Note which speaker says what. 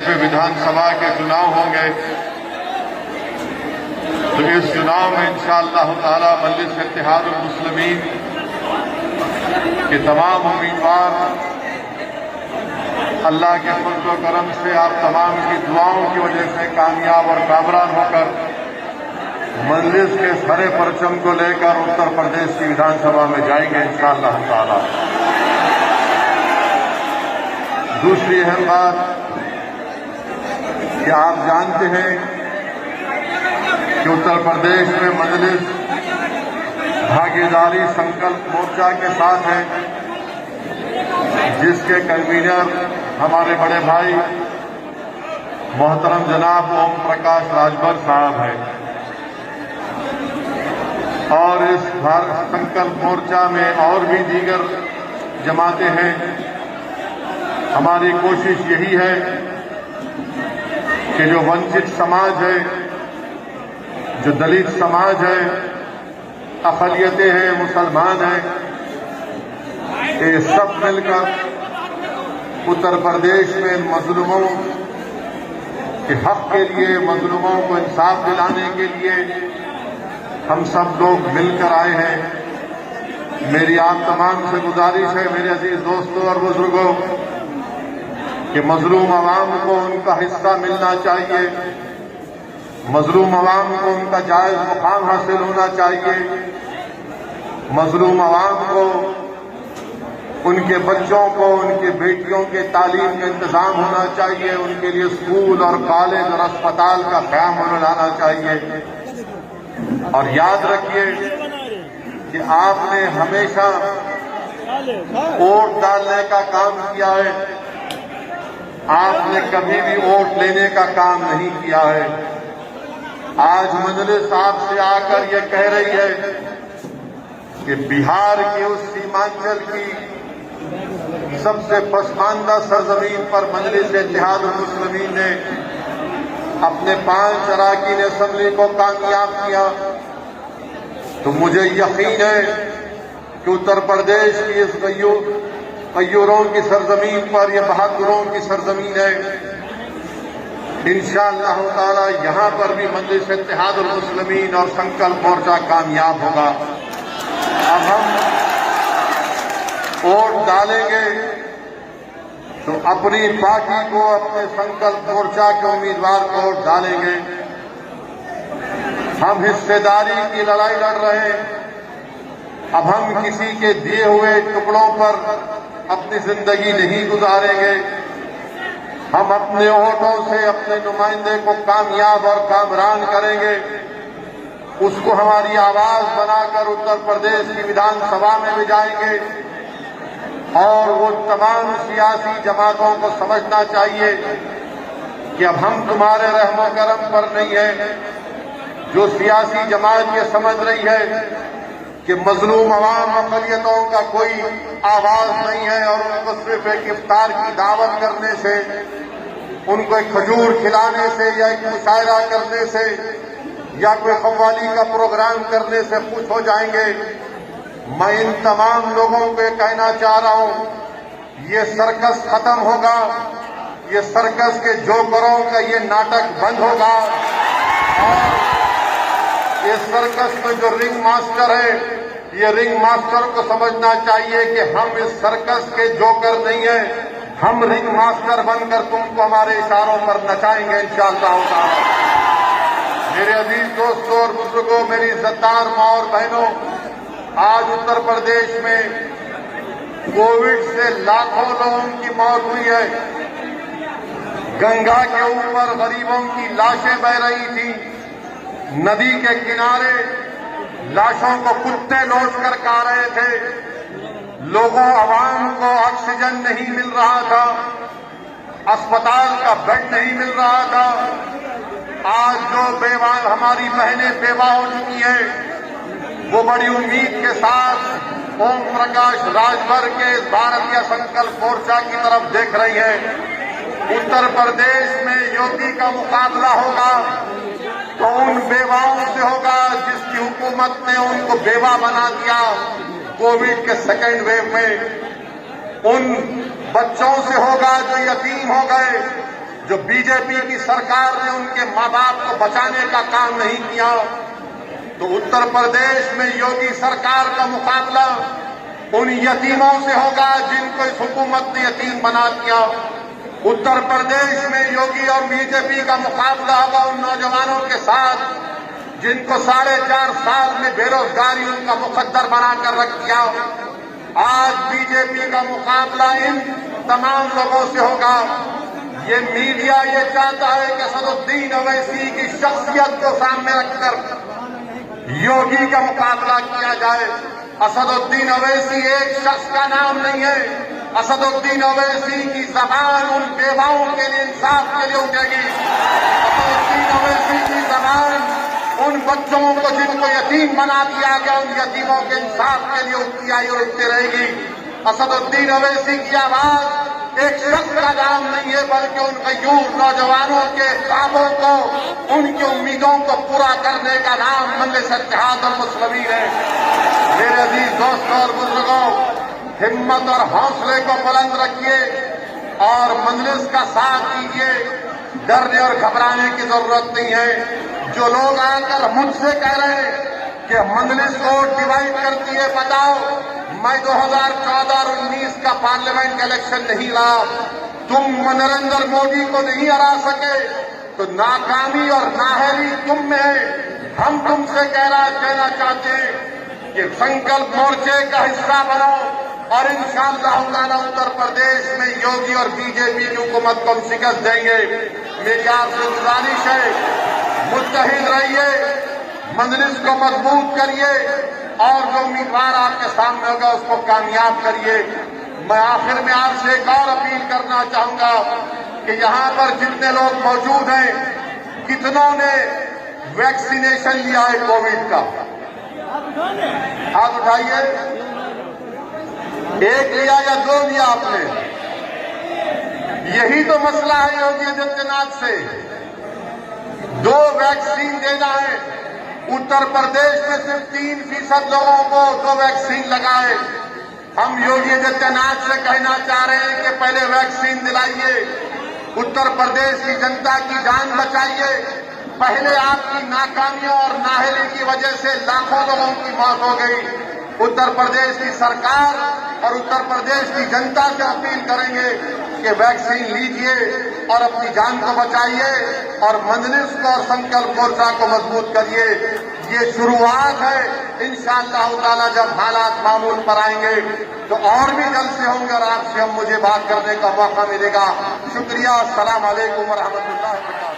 Speaker 1: विधानसभा के चुनाव होंगे तो इस चुनाव में इंशाअल्लाह ताला मजलिस इत्तेहादुल मुस्लिमीन के तमाम उम्मीदवार अल्लाह के फज़्ल व करम से आप तमाम की दुआओं की वजह से कामयाब और कामरान होकर मजलिस के हरे परचम को लेकर उत्तर प्रदेश की विधानसभा में जाएंगे इंशाअल्लाह ताला। दूसरी अहम बात कि आप जानते हैं कि उत्तर प्रदेश में मजलिस भागीदारी संकल्प मोर्चा के साथ है, जिसके कन्वीनर हमारे बड़े भाई मोहतरम जनाब ओम प्रकाश राजभर साहब हैं। और इस संकल्प मोर्चा में और भी दीगर जमातें हैं। हमारी कोशिश यही है कि जो वंचित समाज है, जो दलित समाज है, अक़लियतें हैं, मुसलमान हैं, ये सब मिलकर उत्तर प्रदेश में मजलूमों के हक के लिए, मजलूमों को इंसाफ दिलाने के लिए हम सब लोग मिलकर आए हैं। मेरी आप तमाम से गुजारिश है मेरे अजीज दोस्तों और बुजुर्गों कि मजलूम अवाम को उनका हिस्सा मिलना चाहिए, मजलूम अवाम को उनका जायज मुकाम हासिल होना चाहिए, मजलूम अवाम को उनके बच्चों को, उनकी बेटियों के तालीम का इंतजाम होना चाहिए, उनके लिए स्कूल और कॉलेज और अस्पताल का क़याम होना चाहिए। और याद रखिए कि आपने हमेशा वोट डालने का काम किया है, आपने कभी भी वोट लेने का काम नहीं किया है। आज मजलिस आपसे आकर ये कह रही है कि बिहार की उस सीमांचल की सबसे पसमानदा सरजमीन पर मजलिस इत्तेहादुल मुस्लिमीन ने अपने 5 अरकान असेंबली को कामयाब किया, तो मुझे यकीन है कि उत्तर प्रदेश की इस गय्यूरों की सरजमीन पर, यह बहादुरों की सरजमीन है, इंशाअल्लाह ताला यहां पर भी मजलिस इत्तेहादुल मुस्लिमीन और संकल्प मोर्चा कामयाब होगा। अब हम वोट डालेंगे तो अपनी पार्टी को, अपने संकल्प मोर्चा के उम्मीदवार को वोट डालेंगे। हम हिस्सेदारी की लड़ाई लड़ रहे हैं। अब हम किसी के दिए हुए टुकड़ों पर अपनी जिंदगी नहीं गुजारेंगे। हम अपने वोटों से अपने नुमाइंदे को कामयाब और कामरान करेंगे, उसको हमारी आवाज बनाकर उत्तर प्रदेश की विधानसभा में भी जाएंगे। और वो तमाम सियासी जमातों को समझना चाहिए कि अब हम तुम्हारे रहमो करम पर नहीं है। जो सियासी जमात ये समझ रही है कि मजलूम अवाम अक़लियतों का कोई आवाज नहीं है और उनको सिर्फ एक इफ्तार की दावत करने से, उनको एक खजूर खिलाने से या एक मुशायरा करने से या कोई कव्वाली का प्रोग्राम करने से खुश हो जाएंगे। मैं इन तमाम लोगों को कहना चाह रहा हूं, ये सर्कस खत्म होगा, ये सर्कस के जोकरों का ये नाटक बंद होगा। और ये सर्कस में जो रिंग मास्टर है, ये रिंग मास्टर को समझना चाहिए कि हम इस सर्कस के जोकर नहीं है, हम रिंग मास्टर बनकर तुमको हमारे इशारों पर नचाएंगे इंशाअल्लाह ताला। मेरे अजीज दोस्तों और बुजुर्गों, मेरी इज्जतदार माँ और बहनों, आज उत्तर प्रदेश में कोविड से लाखों लोगों की मौत हुई है। गंगा के ऊपर गरीबों की लाशें बह रही थी, नदी के किनारे लाशों को कुत्ते नोच कर खा रहे थे, लोगों अवाम को ऑक्सीजन नहीं मिल रहा था, अस्पताल का बेड नहीं मिल रहा था। आज जो बेवा हमारी बहनें बेवा हो चुकी हैं, वो बड़ी उम्मीद के साथ ओम प्रकाश राजभर के भारतीय संकल्प मोर्चा की तरफ देख रही है। उत्तर प्रदेश में योगी का मुकाबला होगा तो उन बेवाओं से होगा जिसकी हुकूमत ने उनको बेवा बना दिया कोविड के सेकेंड वेव में। उन बच्चों से होगा जो यतीम हो गए, जो बीजेपी की सरकार ने उनके मां बाप को बचाने का काम नहीं किया, तो उत्तर प्रदेश में योगी सरकार का मुकाबला उन यतीमों से होगा जिनको इस हुकूमत ने यतीम बना दिया। उत्तर प्रदेश में योगी और बीजेपी का मुकाबला होगा उन नौजवानों के साथ जिनको 4.5 साल में बेरोजगारी उनका मुकद्दर बनाकर रख दिया। आज बीजेपी का मुकाबला इन तमाम लोगों से होगा। ये मीडिया ये चाहता है कि असदुद्दीन अवैसी की शख्सियत को सामने रखकर योगी का मुकाबला किया जाए। असदुद्दीन अवैसी एक शख्स का नाम नहीं है। असदुद्दीन अवैसी की जबान उन बेवाओं के लिए इंसाफ के लिए उठेगी। असदुद्दीन अवैसी की जबान उन बच्चों को जिनको यतीम बना दिया गया उन यतीमों के इंसाफ के लिए उठती आई और उठती रहेगी। असदुद्दीन अवैसी की आवाज एक शख्स का नाम नहीं है, बल्कि उन गयूर नौजवानों के ख्वाबों को, उनकी उम्मीदों को पूरा करने का नाम मजलिस इत्तेहाद और मुस्लिमीन है। मेरे अजीज दोस्तों और बुजुर्गों, हिम्मत और हौसले को बुलंद रखिए और मजलिस का साथ दीजिए। डरने और घबराने की जरूरत नहीं है। जो लोग आकर मुझसे कह रहे हैं कि मजलिस को डिवाइड करती है, बताओ मैं 2014 और 19 का पार्लियामेंट इलेक्शन नहीं लड़ा, तुम नरेंद्र मोदी को नहीं हरा सके, तो नाकामी और नाहली तुम में है। हम तुमसे कहना चाहते हैं कि संकल्प मोर्चे का हिस्सा बनो और इंशाअल्लाह ताला उत्तर प्रदेश में योगी और बीजेपी की हुकूमत को हम शिकस्त देंगे। मेरी आपसे गुजारिश है, मुत्तहिद रहिए, मजलिस को मजबूत करिए और जो उम्मीदवार आपके सामने होगा उसको कामयाब करिए। मैं आखिर में आपसे एक और अपील करना चाहूंगा कि यहां पर जितने लोग मौजूद हैं, कितनों ने वैक्सीनेशन लिया है कोविड का? हाथ उठाइए। एक लिया या 2 लिया आपने? यही तो मसला है योगी आदित्यनाथ से। 2 वैक्सीन देना है। उत्तर प्रदेश में सिर्फ 3% लोगों को 2 वैक्सीन लगाए। हम योगी आदित्यनाथ से कहना चाह रहे हैं कि पहले वैक्सीन दिलाइए, उत्तर प्रदेश की जनता की जान बचाइए। पहले आपकी नाकामियों और नाअहली की वजह से लाखों लोगों की मौत हो गई। उत्तर प्रदेश की सरकार और उत्तर प्रदेश की जनता से अपील करेंगे कि वैक्सीन लीजिए और अपनी जान को बचाइए और मजलिस को और संकल्प मोर्चा को मजबूत करिए। ये शुरुआत है। इंशाअल्लाह ताला जब हालात मामूल पर आएंगे तो और भी जल्द से होंगे और आपसे हम मुझे बात करने का मौका मिलेगा। शुक्रिया। अस्सलाम वालेकुम व रहमतुल्लाहि व बरकातहू।